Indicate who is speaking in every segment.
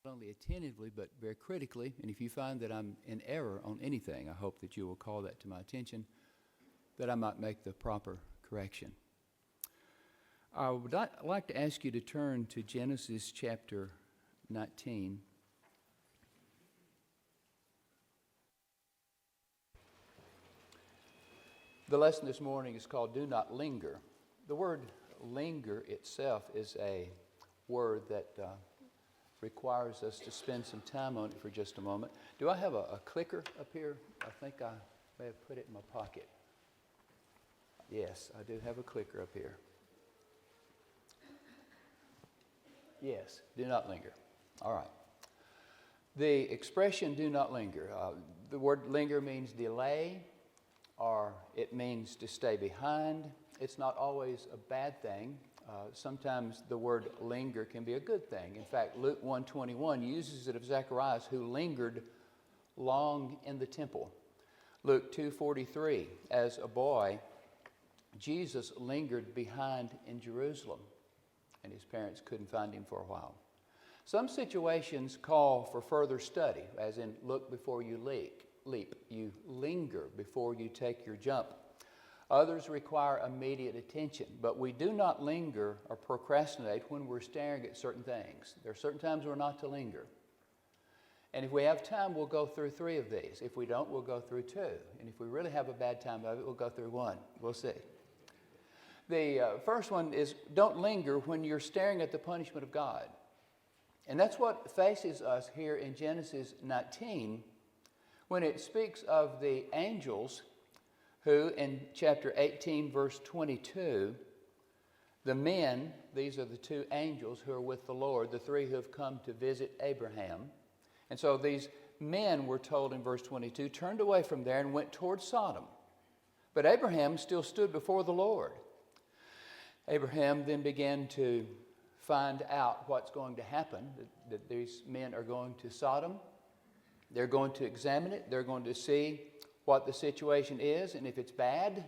Speaker 1: not only attentively but very critically, and if you find that I'm in error on anything, I hope that you will call that to my attention, that I might make the proper correction. I would like to ask you to turn to Genesis chapter 19. The lesson this morning is called Do Not Linger. The word linger itself is a word that requires us to spend some time on it for just a moment. Do I have a clicker up here? I think I may have put it in my pocket. Yes, I do have a clicker up here. Yes, do not linger. All right. The expression do not linger, the word linger means delay, or it means to stay behind. It's not always a bad thing. Sometimes the word linger can be a good thing. In fact, Luke 1:21 uses it of Zacharias, who lingered long in the temple. Luke 2:43, as a boy, Jesus lingered behind in Jerusalem, and his parents couldn't find him for a while. Some situations call for further study, as in look before you leap. You linger before you take your jump. Others require immediate attention, but we do not linger or procrastinate when we're staring at certain things. There are certain times we're not to linger. And if we have time, we'll go through 3 of these. If we don't, we'll go through 2. And if we really have a bad time of it, we'll go through 1. We'll see. The first one is don't linger when you're staring at the punishment of God. And that's what faces us here in Genesis 19 when it speaks of the angels who, in chapter 18, verse 22, the men, these are the 2 angels who are with the Lord, the 3 who have come to visit Abraham. And so these men, were told in verse 22, turned away from there and went towards Sodom. But Abraham still stood before the Lord. Abraham then began to find out what's going to happen, that these men are going to Sodom. They're going to examine it. They're going to see what the situation is, and if it's bad,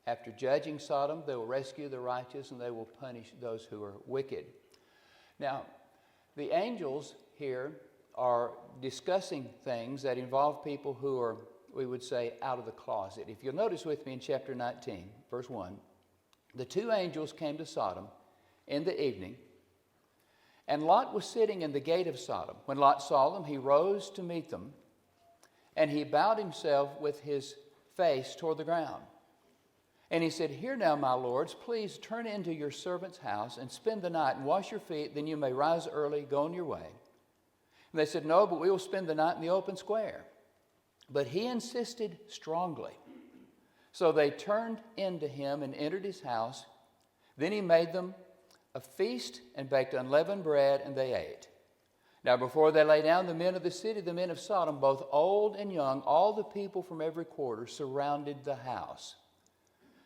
Speaker 1: after judging Sodom, they will rescue the righteous and they will punish those who are wicked. Now, the angels here are discussing things that involve people who are, we would say, out of the closet. If you'll notice with me in chapter 19, verse 1, the 2 angels came to Sodom in the evening, and Lot was sitting in the gate of Sodom. When Lot saw them, he rose to meet them, and he bowed himself with his face toward the ground. And he said, "Hear now, my lords, please turn into your servant's house and spend the night and wash your feet, then you may rise early, go on your way." And they said, "No, but we will spend the night in the open square." But he insisted strongly. So they turned into him and entered his house. Then he made them a feast and baked unleavened bread, and they ate. Now before they lay down, the men of the city, the men of Sodom, both old and young, all the people from every quarter, surrounded the house.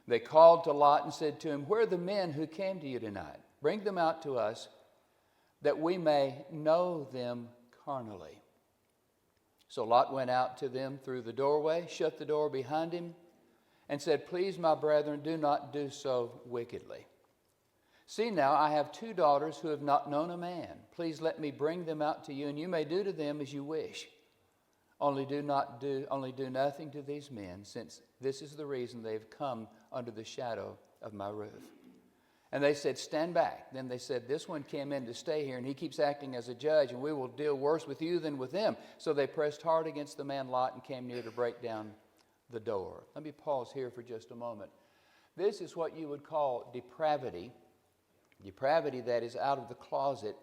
Speaker 1: They called to Lot and said to him, "Where are the men who came to you tonight? Bring them out to us, that we may know them carnally." So Lot went out to them through the doorway, shut the door behind him, and said, "Please, my brethren, do not do so wickedly. See now, I have 2 daughters who have not known a man. Please let me bring them out to you, and you may do to them as you wish. Only do nothing to these men, since this is the reason they have come under the shadow of my roof." And they said, "Stand back." Then they said, "This one came in to stay here, and he keeps acting as a judge, and we will deal worse with you than with them." So they pressed hard against the man Lot and came near to break down the door. Let me pause here for just a moment. This is what you would call depravity that is out of the closet,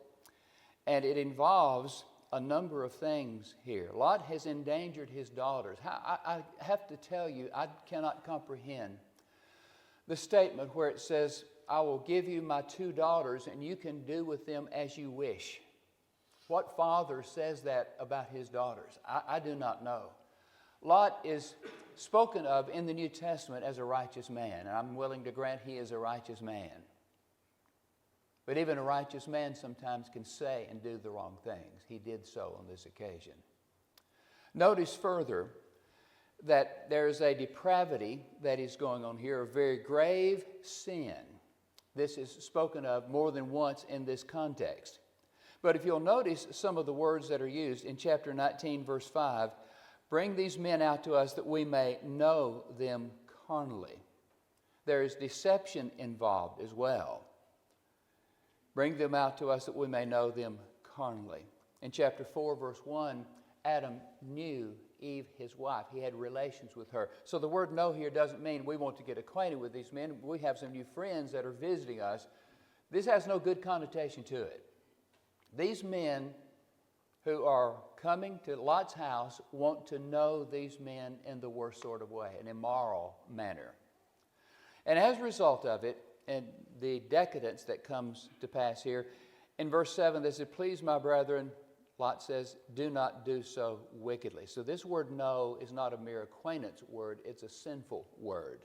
Speaker 1: and it involves a number of things here. Lot has endangered his daughters. I have to tell you, I cannot comprehend the statement where it says, "I will give you my 2 daughters and you can do with them as you wish." What father says that about his daughters? I do not know. Lot is spoken of in the New Testament as a righteous man, and I'm willing to grant he is a righteous man. But even a righteous man sometimes can say and do the wrong things. He did so on this occasion. Notice further that there's a depravity that is going on here, a very grave sin. This is spoken of more than once in this context. But if you'll notice some of the words that are used in chapter 19, verse 5, bring these men out to us that we may know them carnally. There is deception involved as well. Bring them out to us that we may know them carnally. In chapter 4, verse 1, Adam knew Eve, his wife. He had relations with her. So the word know here doesn't mean we want to get acquainted with these men. We have some new friends that are visiting us. This has no good connotation to it. These men who are coming to Lot's house want to know these men in the worst sort of way, an immoral manner. And as a result of it, and the decadence that comes to pass here, in verse 7 they said, please my brethren, Lot says, do not do so wickedly. So this word know is not a mere acquaintance word, it's a sinful word.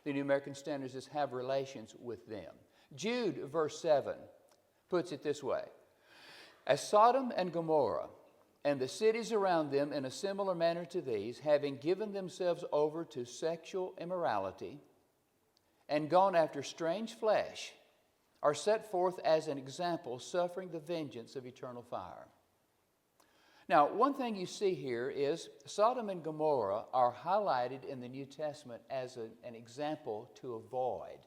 Speaker 1: The New American Standard says, have relations with them. Jude, verse 7, puts it this way. As Sodom and Gomorrah and the cities around them in a similar manner to these, having given themselves over to sexual immorality and gone after strange flesh, are set forth as an example, suffering the vengeance of eternal fire. Now, one thing you see here is Sodom and Gomorrah are highlighted in the New Testament as an example to avoid.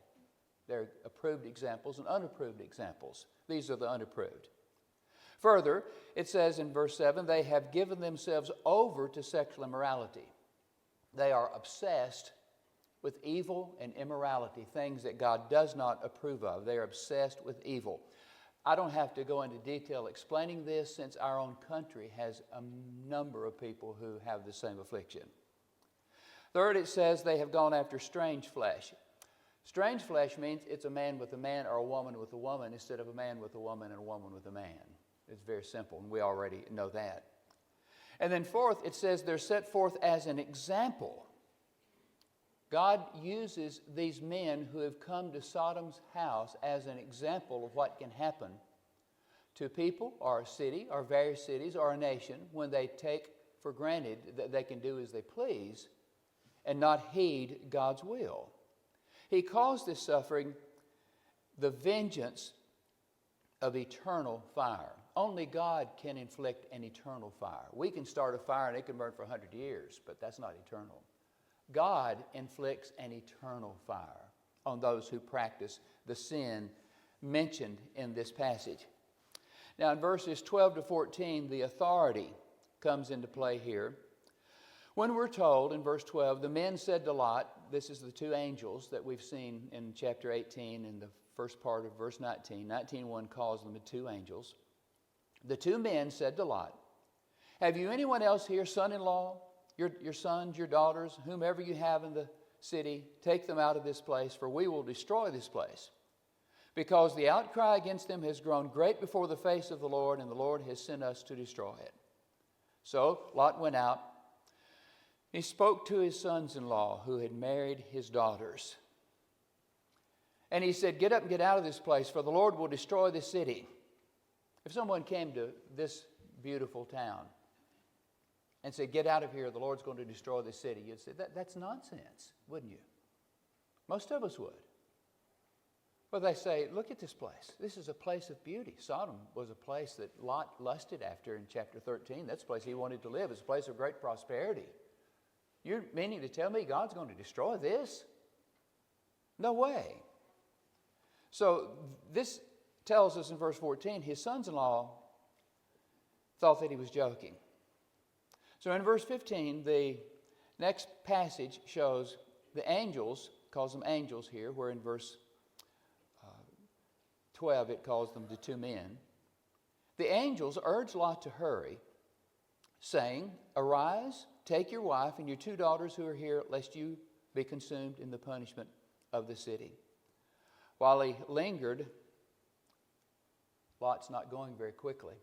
Speaker 1: There are approved examples and unapproved examples. These are the unapproved. Further, it says in verse 7, they have given themselves over to sexual immorality. They are obsessed with evil and immorality, things that God does not approve of. They are obsessed with evil. I don't have to go into detail explaining this since our own country has a number of people who have the same affliction. Third, it says they have gone after strange flesh. Strange flesh means it's a man with a man or a woman with a woman instead of a man with a woman and a woman with a man. It's very simple, and we already know that. And then fourth, it says they're set forth as an example. God uses these men who have come to Sodom's house as an example of what can happen to people or a city or various cities or a nation when they take for granted that they can do as they please and not heed God's will. He calls this suffering the vengeance of eternal fire. Only God can inflict an eternal fire. We can start a fire and it can burn for 100 years, but that's not eternal. God inflicts an eternal fire on those who practice the sin mentioned in this passage. Now in verses 12 to 14, the authority comes into play here. When we're told in verse 12, the men said to Lot, this is the two angels that we've seen in chapter 18 in the first part of verse 19. 19:1 calls them the two angels. The two men said to Lot, have you anyone else here, son-in-law, your sons, your daughters, whomever you have in the city, take them out of this place, for we will destroy this place. Because the outcry against them has grown great before the face of the Lord, and the Lord has sent us to destroy it. So Lot went out. He spoke to his sons-in-law who had married his daughters. And he said, get up and get out of this place, for the Lord will destroy this city. If someone came to this beautiful town and said, get out of here, the Lord's going to destroy this city, you'd say, that's nonsense, wouldn't you? Most of us would. But they say, look at this place. This is a place of beauty. Sodom was a place that Lot lusted after in chapter 13. That's the place he wanted to live. It's a place of great prosperity. You're meaning to tell me God's going to destroy this? No way. So this tells us in verse 14, his sons-in-law thought that he was joking. So in verse 15, the next passage shows the angels, calls them angels here, where in verse 12 it calls them the two men. The angels urged Lot to hurry, saying, arise, take your wife and your two daughters who are here, lest you be consumed in the punishment of the city. While he lingered, Lot's not going very quickly.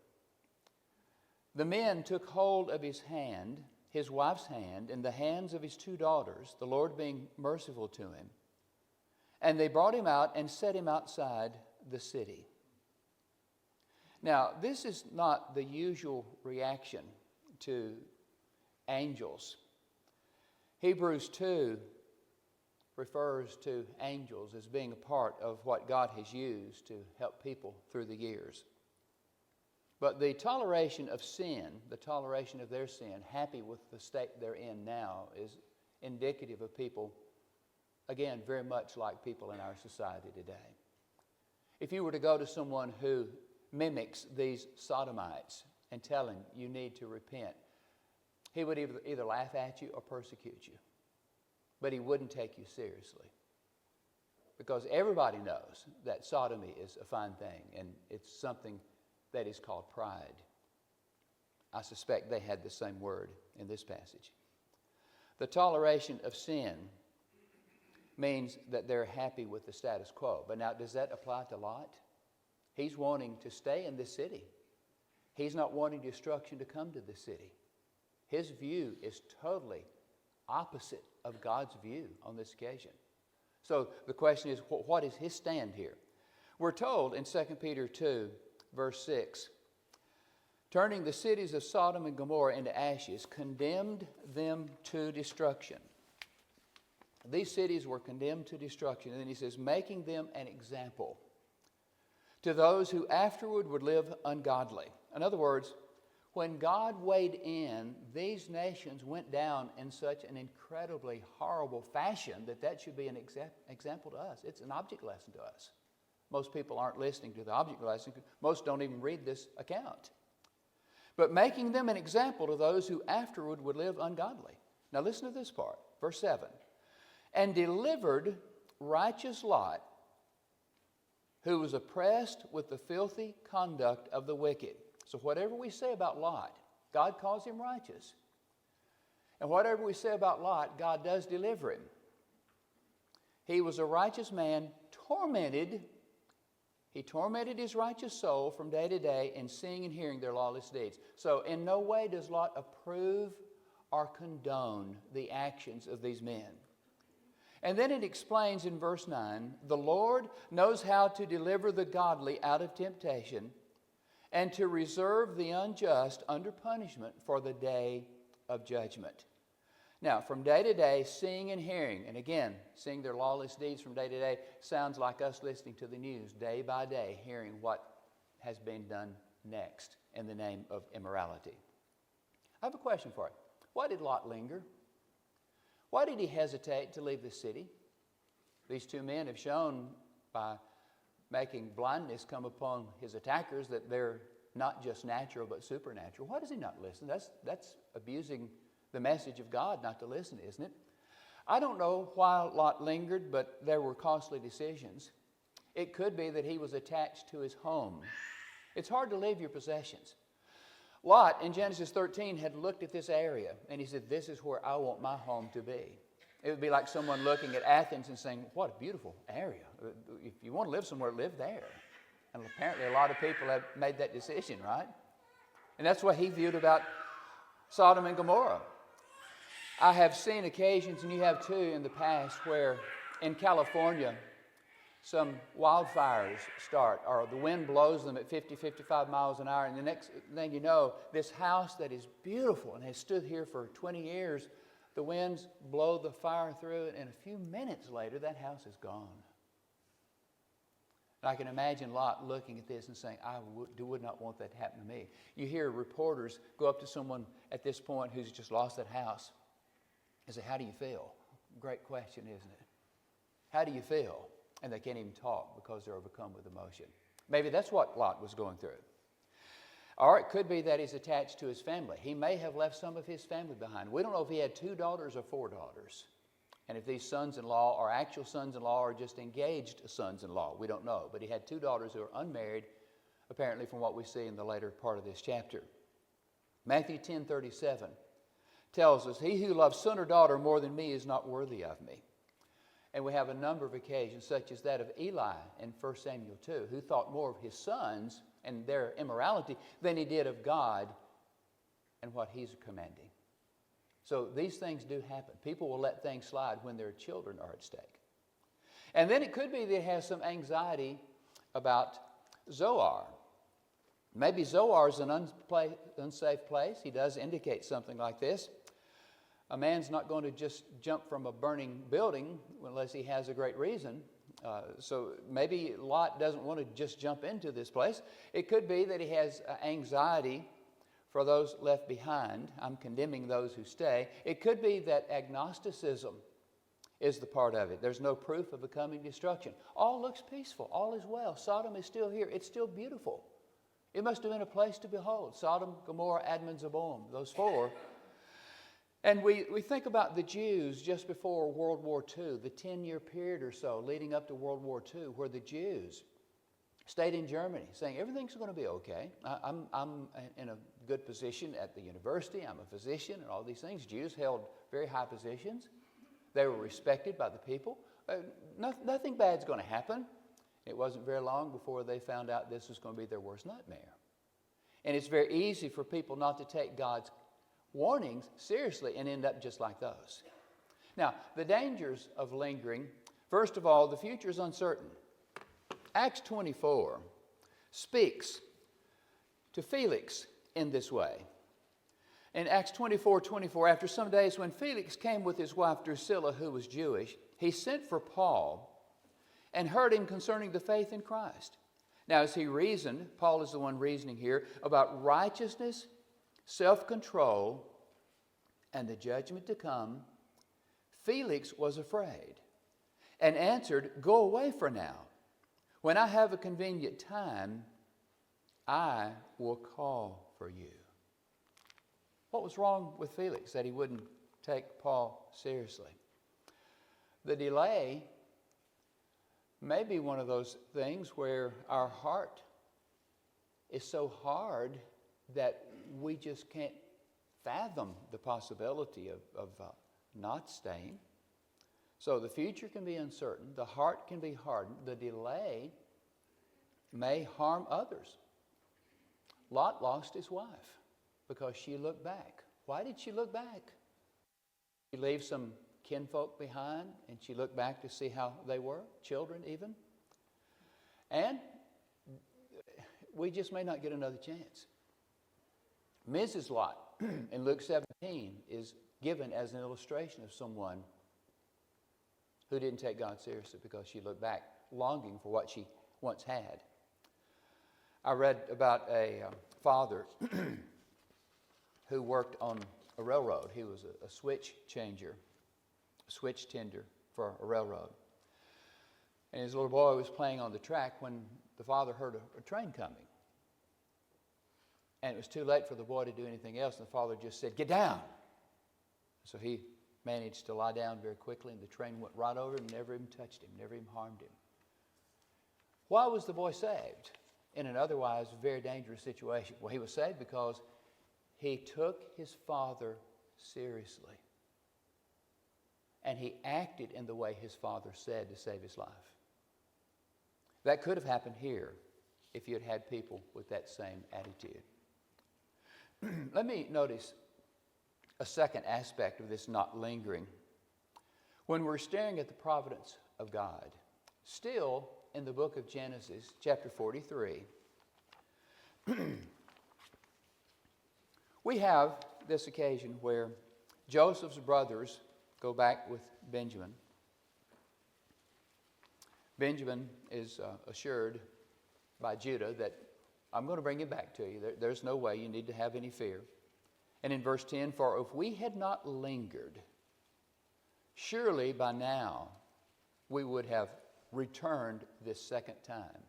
Speaker 1: The men took hold of his hand, his wife's hand, and the hands of his two daughters, the Lord being merciful to him. And they brought him out and set him outside the city. Now, this is not the usual reaction to angels. Hebrews 2 refers to angels as being a part of what God has used to help people through the years. But the toleration of sin, the toleration of their sin, happy with the state they're in now, is indicative of people, again, very much like people in our society today. If you were to go to someone who mimics these sodomites and tell him you need to repent, he would either laugh at you or persecute you. But he wouldn't take you seriously. Because everybody knows that sodomy is a fine thing, and it's something that is called pride. I suspect they had the same word in this passage. The toleration of sin means that they're happy with the status quo. But now, does that apply to Lot? He's wanting to stay in this city. He's not wanting destruction to come to this city. His view is totally opposite of God's view on this occasion. So the question is, what is his stand here? We're told in 2 Peter 2, verse 6, turning the cities of Sodom and Gomorrah into ashes, condemned them to destruction. These cities were condemned to destruction. And then he says, making them an example to those who afterward would live ungodly. In other words, when God weighed in, these nations went down in such an incredibly horrible fashion that should be an example to us. It's an object lesson to us. Most people aren't listening to the object lesson. Most don't even read this account. But making them an example to those who afterward would live ungodly. Now listen to this part, verse 7. And delivered righteous Lot, who was oppressed with the filthy conduct of the wicked. So whatever we say about Lot, God calls him righteous. And whatever we say about Lot, God does deliver him. He was a righteous man, tormented. He tormented his righteous soul from day to day in seeing and hearing their lawless deeds. So in no way does Lot approve or condone the actions of these men. And then it explains in verse 9, the Lord knows how to deliver the godly out of temptation and to reserve the unjust under punishment for the day of judgment. Now, from day to day, seeing and hearing, and again, seeing their lawless deeds from day to day, sounds like us listening to the news day by day, hearing what has been done next in the name of immorality. I have a question for you. Why did Lot linger? Why did he hesitate to leave the city? These two men have shown by making blindness come upon his attackers that they're not just natural but supernatural. Why does he not listen? That's abusing the message of God not to listen, isn't it? I don't know why Lot lingered, but there were costly decisions. It could be that he was attached to his home. It's hard to leave your possessions. Lot, in Genesis 13, had looked at this area, and he said, this is where I want my home to be. It would be like someone looking at Athens and saying, what a beautiful area. If you want to live somewhere, live there. And apparently a lot of people have made that decision, right? And that's what he viewed about Sodom and Gomorrah. I have seen occasions, and you have too in the past, where in California, some wildfires start, or the wind blows them at 50, 55 miles an hour, and the next thing you know, this house that is beautiful and has stood here for 20 years, the winds blow the fire through it, and a few minutes later, that house is gone. And I can imagine Lot looking at this and saying, I would not want that to happen to me. You hear reporters go up to someone at this point who's just lost that house and say, how do you feel? Great question, isn't it? How do you feel? And they can't even talk because they're overcome with emotion. Maybe that's what Lot was going through. Or it could be that he's attached to his family. He may have left some of his family behind. We don't know if he had 2 daughters or 4 daughters. And if these sons-in-law are actual sons-in-law or just engaged sons-in-law, we don't know. But he had 2 daughters who are unmarried, apparently from what we see in the later part of this chapter. Matthew 10:37 tells us, he who loves son or daughter more than me is not worthy of me. And we have a number of occasions, such as that of Eli in 1 Samuel 2, who thought more of his sons and their immorality than he did of God and what he's commanding. So these things do happen. People will let things slide when their children are at stake. And then it could be that he has some anxiety about Zoar. Maybe Zoar is an unsafe place. He does indicate something like this. A man's not going to just jump from a burning building unless he has a great reason. So maybe Lot doesn't want to just jump into this place. It could be that he has anxiety for those left behind. I'm condemning those who stay. It could be that agnosticism is the part of it. There's no proof of a coming destruction. All looks peaceful. All is well. Sodom is still here. It's still beautiful. It must have been a place to behold. Sodom, Gomorrah, Admon, Zeboim, those four. And we think about the Jews just before World War II, the 10-year period or so leading up to World War II, where the Jews stayed in Germany saying, everything's going to be okay. I'm in a good position at the university. I'm a physician and all these things. Jews held very high positions. They were respected by the people. Nothing bad's going to happen. It wasn't very long before they found out this was going to be their worst nightmare. And it's very easy for people not to take God's warnings seriously and end up just like those. Now, the dangers of lingering, first of all, the future is uncertain. Acts 24 speaks to Felix in this way. In Acts 24:24, after some days when Felix came with his wife Drusilla, who was Jewish, he sent for Paul and heard him concerning the faith in Christ. Now, as he reasoned, Paul is the one reasoning here, about righteousness, self-control, and the judgment to come, Felix was afraid and answered, "Go away for now. When I have a convenient time, I will call for you." What was wrong with Felix that he wouldn't take Paul seriously? The delay may be one of those things where our heart is so hard that we just can't fathom the possibility of not staying. So the future can be uncertain. The heart can be hardened. The delay may harm others. Lot lost his wife because she looked back. Why did she look back? She leave some kinfolk behind and she looked back to see how they were, children even. And we just may not get another chance. Mrs. Lot in Luke 17 is given as an illustration of someone who didn't take God seriously because she looked back, longing for what she once had. I read about a father who worked on a railroad. He was a switch changer, a switch tender for a railroad. And his little boy was playing on the track when the father heard a train coming. And it was too late for the boy to do anything else, and the father just said, "Get down." So he managed to lie down very quickly, and the train went right over him, never even touched him, never even harmed him. Why was the boy saved in an otherwise very dangerous situation? Well, he was saved because he took his father seriously. And he acted in the way his father said to save his life. That could have happened here if you had had people with that same attitude. Let me notice a second aspect of this not lingering. When we're staring at the providence of God, still in the book of Genesis, chapter 43, we have this occasion where Joseph's brothers go back with Benjamin. Benjamin is assured by Judah that I'm going to bring him back to you. There's no way you need to have any fear. And in verse 10, "For if we had not lingered, surely by now we would have returned this second time."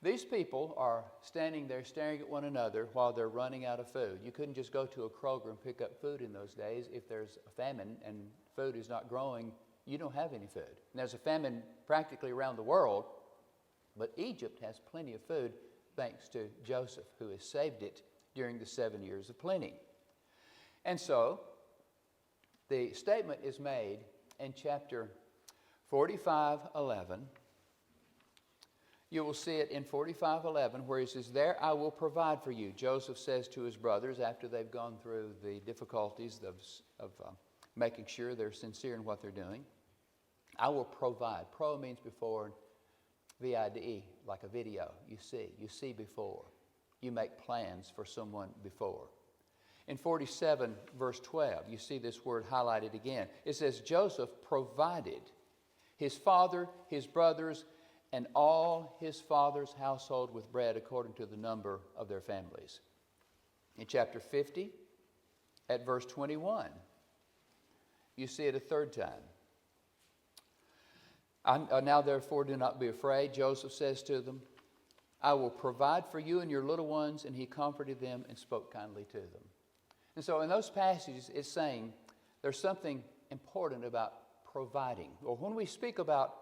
Speaker 1: These people are standing there staring at one another while they're running out of food. You couldn't just go to a Kroger and pick up food in those days. If there's a famine and food is not growing, you don't have any food. And there's a famine practically around the world, but Egypt has plenty of food thanks to Joseph, who has saved it during the 7 years of plenty. And so the statement is made in chapter 45:11. You will see it in 45:11 where he says, "There I will provide for you." Joseph says to his brothers after they've gone through the difficulties of making sure they're sincere in what they're doing, "I will provide." Pro means before, VIDE, like a video. You see before. You make plans for someone before. In 47 verse 12, you see this word highlighted again. It says, "Joseph provided his father, his brothers, and all his father's household with bread according to the number of their families. In chapter 50, at verse 21, you see it a third time. Now therefore do not be afraid. Joseph says to them, I will provide for you and your little ones. And he comforted them and spoke kindly to them. And so in those passages, it's saying there's something important about providing. Or when we speak about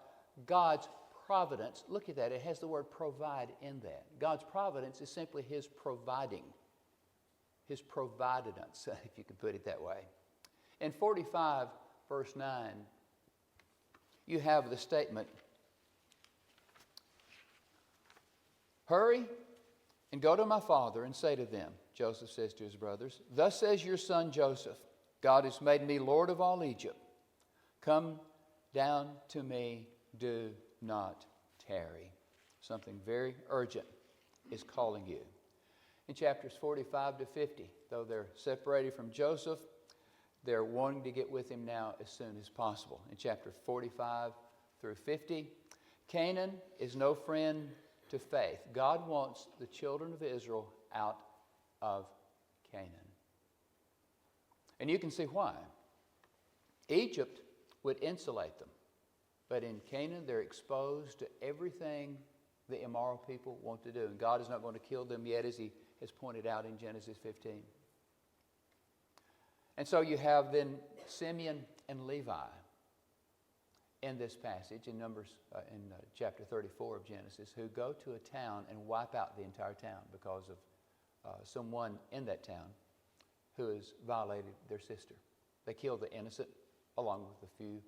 Speaker 1: God's providence, look at that. It has the word provide in that. God's providence is simply his providing. His providence, if you could put it that way. In 45, verse 9, you have the statement, hurry and go to my father and say to them, Joseph says to his brothers, thus says your son Joseph, God has made me Lord of all Egypt. Come down to me, do not tarry. Something very urgent is calling you. In chapters 45 to 50, though they're separated from Joseph, they're wanting to get with him now as soon as possible. In chapter 45 through 50, Canaan is no friend to faith. God wants the children of Israel out of Canaan. And you can see why. Egypt would insulate them. But in Canaan, they're exposed to everything the immoral people want to do. And God is not going to kill them yet, as he has pointed out in Genesis 15. And so you have then Simeon and Levi in this passage in chapter 34 of Genesis, who go to a town and wipe out the entire town because of someone in that town who has violated their sister. They kill the innocent along with the few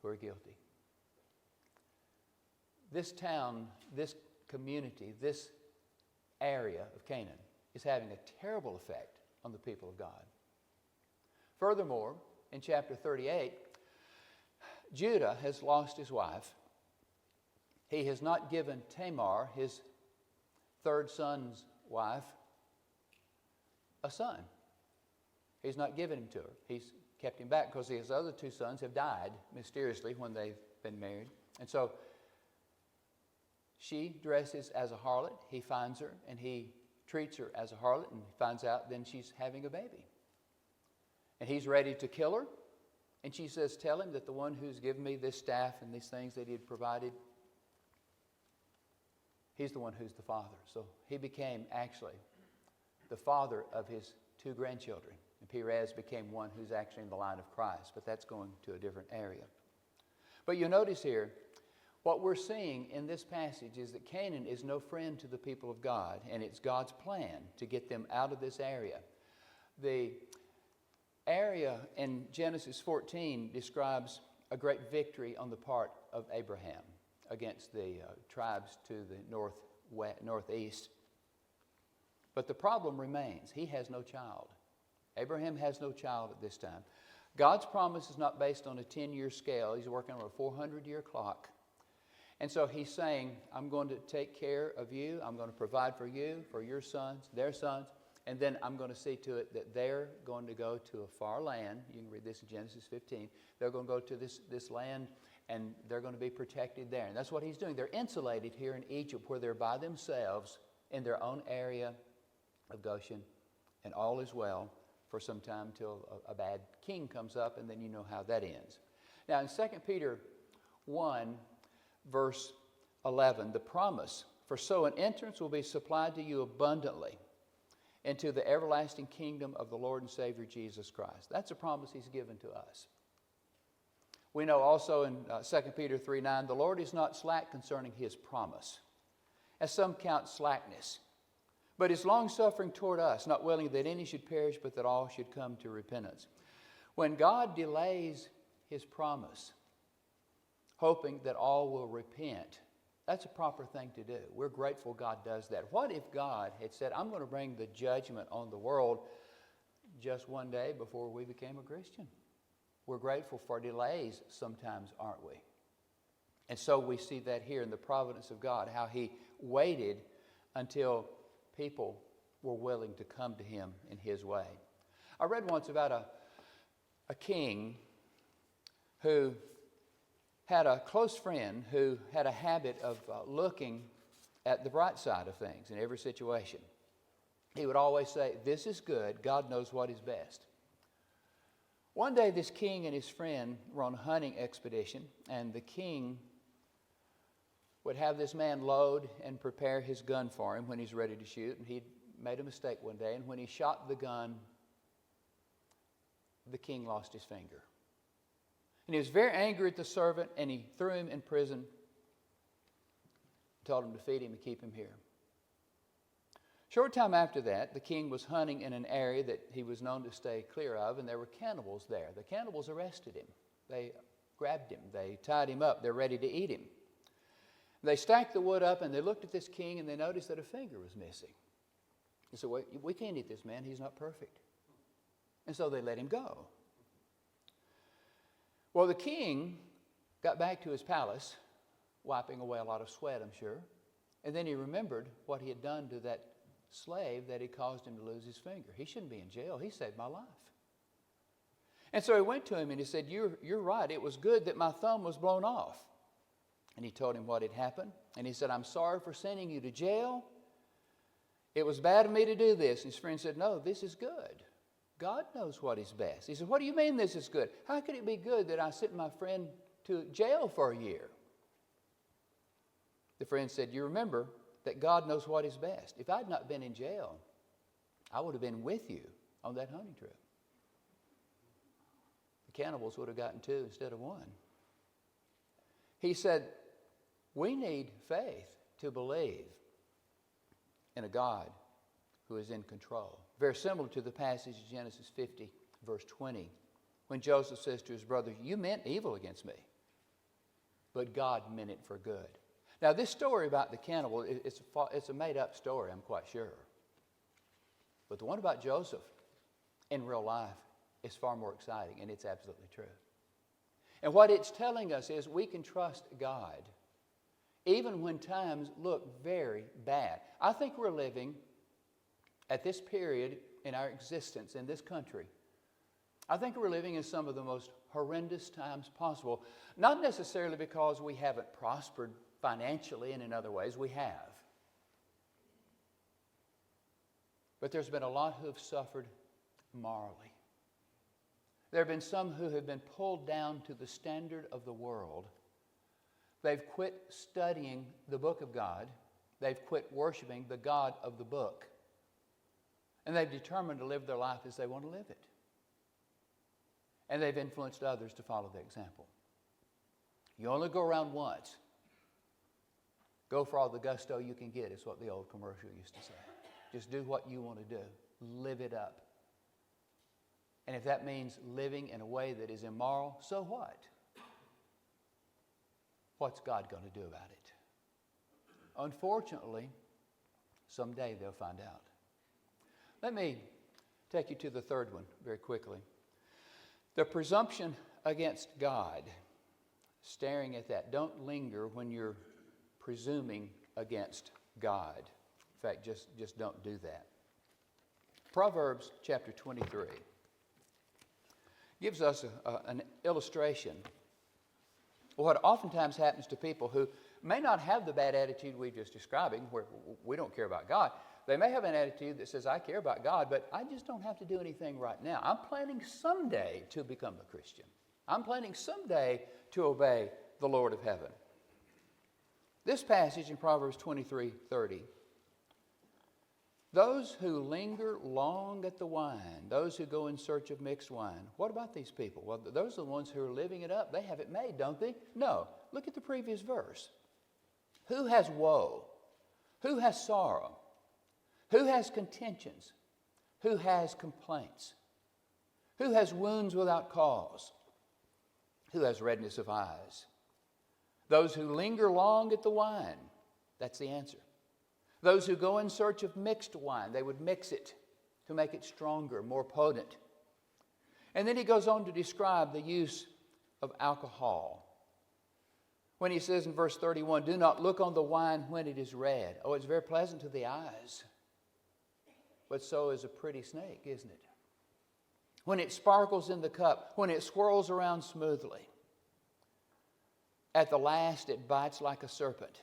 Speaker 1: who are guilty. This town, this community, this area of Canaan is having a terrible effect on the people of God. Furthermore, in chapter 38, Judah has lost his wife. He has not given Tamar, his third son's wife, a son. He's not given him to her. He's kept him back because his other two sons have died mysteriously when they've been married. And so she dresses as a harlot. He finds her and he treats her as a harlot, and finds out then she's having a baby. And he's ready to kill her. And she says, tell him that the one who's given me this staff and these things that he had provided, he's the one who's the father. So he became actually the father of his two grandchildren. And Perez became one who's actually in the line of Christ. But that's going to a different area. But you notice here, what we're seeing in this passage is that Canaan is no friend to the people of God. And it's God's plan to get them out of this area. The area in Genesis 14 describes a great victory on the part of Abraham against the tribes to the northeast. But the problem remains. He has no child. Abraham has no child at this time. God's promise is not based on a 10-year scale. He's working on a 400-year clock. And so he's saying, I'm going to take care of you. I'm going to provide for you, for your sons, their sons. And then I'm going to see to it that they're going to go to a far land. You can read this in Genesis 15. They're going to go to this land, and they're going to be protected there. And that's what he's doing. They're insulated here in Egypt, where they're by themselves in their own area of Goshen, and all is well for some time till a bad king comes up, and then you know how that ends. Now in 2 Peter 1, verse 11, the promise, for so an entrance will be supplied to you abundantly into the everlasting kingdom of the Lord and Savior Jesus Christ. That's a promise he's given to us. We know also in 2 Peter 3:9, the Lord is not slack concerning his promise, as some count slackness, but is long-suffering toward us, not willing that any should perish, but that all should come to repentance. When God delays his promise, hoping that all will repent, that's a proper thing to do. We're grateful God does that. What if God had said, I'm going to bring the judgment on the world just one day before we became a Christian? We're grateful for delays sometimes, aren't we? And so we see that here in the providence of God, how he waited until people were willing to come to him in his way. I read once about a king who had a close friend who had a habit of looking at the bright side of things in every situation. He would always say, "This is good. God knows what is best." One day, this king and his friend were on a hunting expedition, and the king would have this man load and prepare his gun for him when he's ready to shoot. And he'd made a mistake one day, and when he shot the gun, the king lost his finger. And he was very angry at the servant, and he threw him in prison, told him to feed him and keep him here. Short time after that, the king was hunting in an area that he was known to stay clear of, and there were cannibals there. The cannibals arrested him. They grabbed him. They tied him up. They're ready to eat him. They stacked the wood up, and they looked at this king, and they noticed that a finger was missing. They said, "Well, we can't eat this man. He's not perfect." And so they let him go. Well, the king got back to his palace, wiping away a lot of sweat, I'm sure. And then he remembered what he had done to that slave that he caused him to lose his finger. He shouldn't be in jail. He saved my life. And so he went to him and he said, You're right. It was good that my thumb was blown off. And he told him what had happened. And he said, "I'm sorry for sending you to jail. It was bad of me to do this." And his friend said, "No, this is good. God knows what is best." He said, "What do you mean this is good? How could it be good that I sent my friend to jail for a year?" The friend said, "You remember that God knows what is best. If I'd not been in jail, I would have been with you on that hunting trip. The cannibals would have gotten 2 instead of 1. He said, we need faith to believe in a God who is in control. Very similar to the passage in Genesis 50, verse 20, when Joseph says to his brothers, "You meant evil against me, but God meant it for good." Now, this story about the cannibal, it's a made-up story, I'm quite sure. But the one about Joseph in real life is far more exciting, and it's absolutely true. And what it's telling us is we can trust God even when times look very bad. I think we're living at this period in our existence in this country. I think we're living in some of the most horrendous times possible. Not necessarily because we haven't prospered financially and in other ways, we have. But there's been a lot who have suffered morally. There have been some who have been pulled down to the standard of the world. They've quit studying the book of God. They've quit worshiping the God of the book. And they've determined to live their life as they want to live it. And they've influenced others to follow their example. You only go around once. Go for all the gusto you can get, is what the old commercial used to say. Just do what you want to do. Live it up. And if that means living in a way that is immoral, so what? What's God going to do about it? Unfortunately, someday they'll find out. Let me take you to the third one very quickly. The presumption against God. Staring at that. Don't linger when you're presuming against God. In fact, just don't do that. Proverbs chapter 23 gives us an illustration of what oftentimes happens to people who may not have the bad attitude we're just describing, where we don't care about God. They may have an attitude that says, I care about God, but I just don't have to do anything right now. I'm planning someday to become a Christian. I'm planning someday to obey the Lord of heaven. This passage in Proverbs 23:30. Those who linger long at the wine, those who go in search of mixed wine. What about these people? Well, those are the ones who are living it up. They have it made, don't they? No. Look at the previous verse. Who has woe? Who has sorrow? Who has contentions? Who has complaints? Who has wounds without cause? Who has redness of eyes? Those who linger long at the wine. That's the answer. Those who go in search of mixed wine. They would mix it to make it stronger, more potent. And then he goes on to describe the use of alcohol. When he says in verse 31, do not look on the wine when it is red. Oh, it's very pleasant to the eyes. But so is a pretty snake, isn't it? When it sparkles in the cup, when it swirls around smoothly. At the last, it bites like a serpent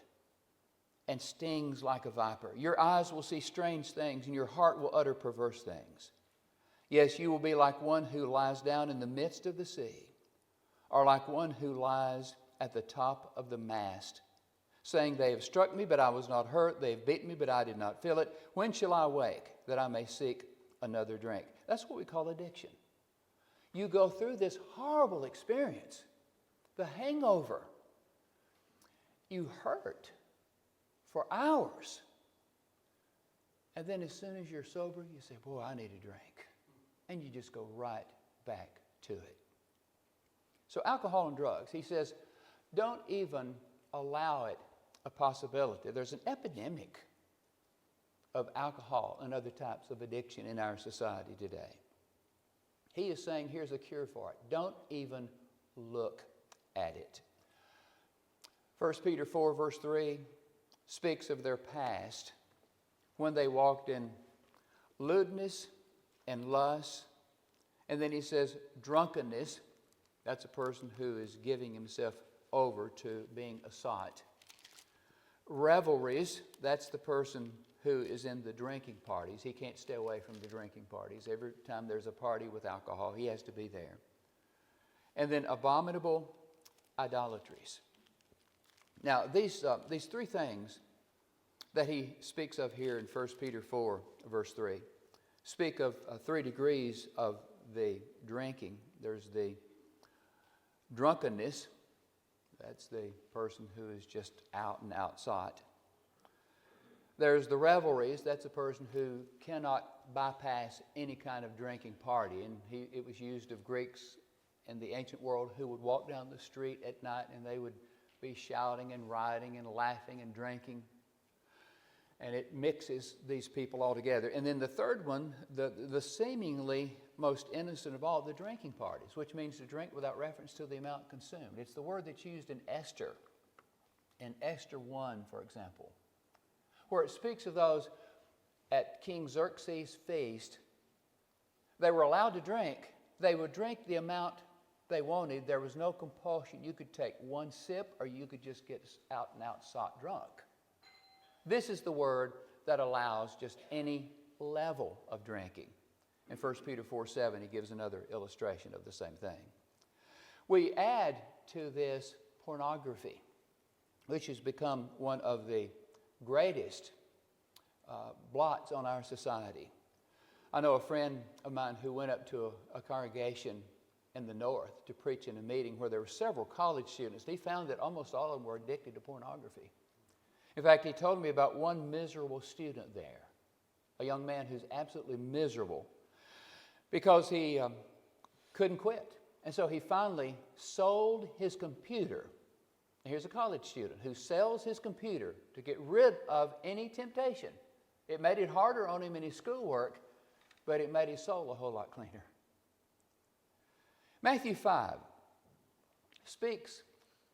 Speaker 1: and stings like a viper. Your eyes will see strange things, and your heart will utter perverse things. Yes, you will be like one who lies down in the midst of the sea, or like one who lies at the top of the mast, saying, they have struck me, but I was not hurt. They have beaten me, but I did not feel it. When shall I wake, that I may seek another drink? That's what we call addiction. You go through this horrible experience, the hangover. You hurt for hours. And then as soon as you're sober, you say, boy, I need a drink. And you just go right back to it. So alcohol and drugs, he says, don't even allow it a possibility. There's an epidemic of alcohol and other types of addiction in our society today. He is saying here's a cure for it. Don't even look at it. 1 Peter 4 verse 3 speaks of their past when they walked in lewdness and lust. And then he says drunkenness. That's a person who is giving himself over to being a sot. Revelries, that's the person who is in the drinking parties. He can't stay away from the drinking parties. Every time there's a party with alcohol, he has to be there. And then abominable idolatries. Now, these three things that he speaks of here in 1 Peter 4, verse 3, speak of 3 degrees of the drinking. There's the drunkenness. That's the person who is just out and out sot. There's the revelries. That's a person who cannot bypass any kind of drinking party. And it was used of Greeks in the ancient world who would walk down the street at night and they would be shouting and rioting and laughing and drinking. And it mixes these people all together. And then the third one, the seemingly most innocent of all, the drinking parties, which means to drink without reference to the amount consumed. It's the word that's used in Esther 1, for example, where it speaks of those at King Xerxes' feast. They were allowed to drink. They would drink the amount they wanted. There was no compulsion. You could take one sip or you could just get out and out sot drunk. This is the word that allows just any level of drinking. In 1 Peter 4:7, he gives another illustration of the same thing. We add to this pornography, which has become one of the greatest blots on our society. I know a friend of mine who went up to a congregation in the north to preach in a meeting where there were several college students. He found that almost all of them were addicted to pornography. In fact, he told me about one miserable student there, a young man who's absolutely miserable because he couldn't quit. And so he finally sold his computer. And here's a college student who sells his computer to get rid of any temptation. It made it harder on him in his schoolwork, but it made his soul a whole lot cleaner. Matthew 5 speaks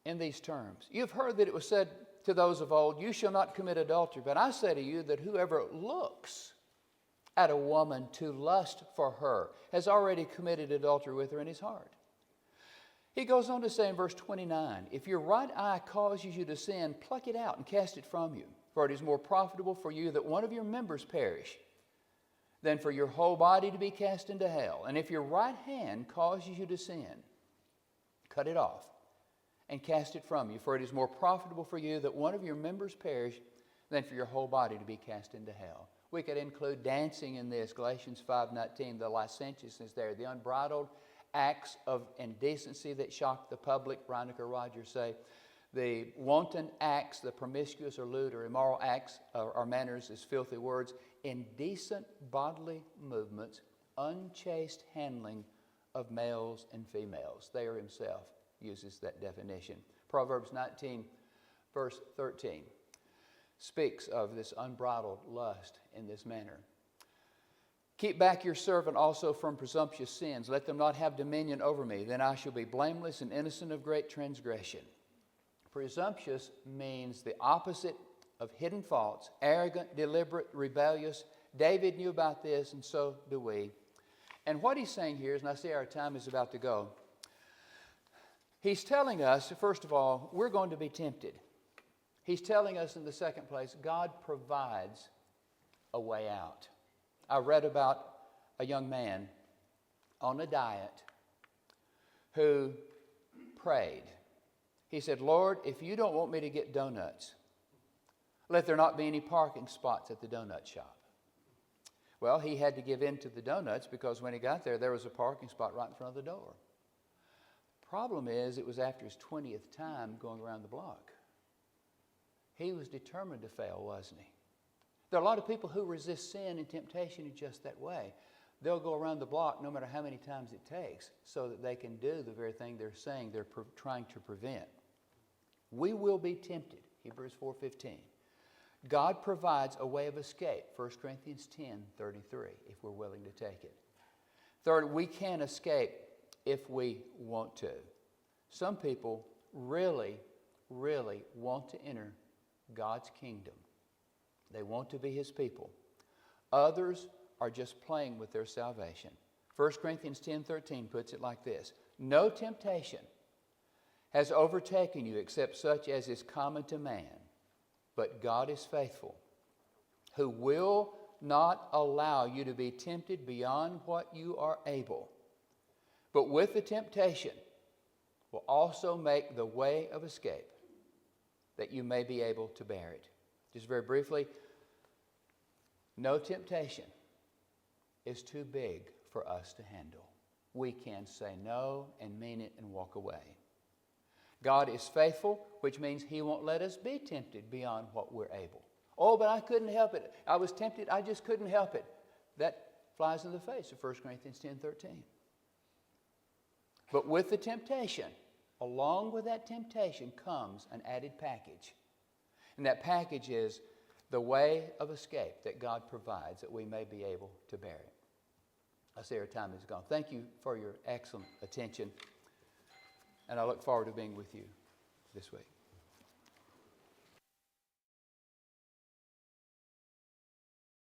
Speaker 1: in these terms. You've heard that it was said to those of old, you shall not commit adultery. But I say to you that whoever looks at a woman to lust for her has already committed adultery with her in his heart. He goes on to say in verse 29, if your right eye causes you to sin, pluck it out and cast it from you. For it is more profitable for you that one of your members perish than for your whole body to be cast into hell. And if your right hand causes you to sin, cut it off and cast it from you. For it is more profitable for you that one of your members perish than for your whole body to be cast into hell. We could include dancing in this. Galatians 5:19, the licentiousness there, the unbridled acts of indecency that shock the public. Reinecker Rogers say, the wanton acts, the promiscuous or lewd or immoral acts or manners is filthy words, indecent bodily movements, unchaste handling of males and females. Thayer himself uses that definition. Proverbs 19, verse 13, speaks of this unbridled lust in this manner. Keep back your servant also from presumptuous sins. Let them not have dominion over me. Then I shall be blameless and innocent of great transgression. Presumptuous means the opposite of hidden faults, arrogant, deliberate, rebellious. David knew about this, and so do we. And what he's saying here is, and I see our time is about to go, He's telling us, first of all, we're going to be tempted. He's telling us in the second place, God provides a way out. I read about a young man on a diet who prayed. He said, Lord, if you don't want me to get donuts, let there not be any parking spots at the donut shop. Well, he had to give in to the donuts because when he got there, there was a parking spot right in front of the door. Problem is, it was after his 20th time going around the block. He was determined to fail, wasn't he? There are a lot of people who resist sin and temptation in just that way. They'll go around the block no matter how many times it takes so that they can do the very thing they're saying they're trying to prevent. We will be tempted, Hebrews 4:15. God provides a way of escape, 1 Corinthians 10:33, if we're willing to take it. Third, we can escape if we want to. Some people really, really want to enter God's kingdom. They want to be His people. Others are just playing with their salvation. 1 Corinthians 10:13 puts it like this: no temptation has overtaken you except such as is common to man. But God is faithful, who will not allow you to be tempted beyond what you are able. But with the temptation will also make the way of escape, that you may be able to bear it. Just very briefly, no temptation is too big for us to handle. We can say no and mean it and walk away. God is faithful, which means He won't let us be tempted beyond what we're able. Oh, but I couldn't help it. I was tempted, I just couldn't help it. That flies in the face of 1 Corinthians 10:13. But with the temptation, along with that temptation comes an added package. And that package is the way of escape that God provides that we may be able to bear it. I see our time is gone. Thank you for your excellent attention. And I look forward to being with you this week.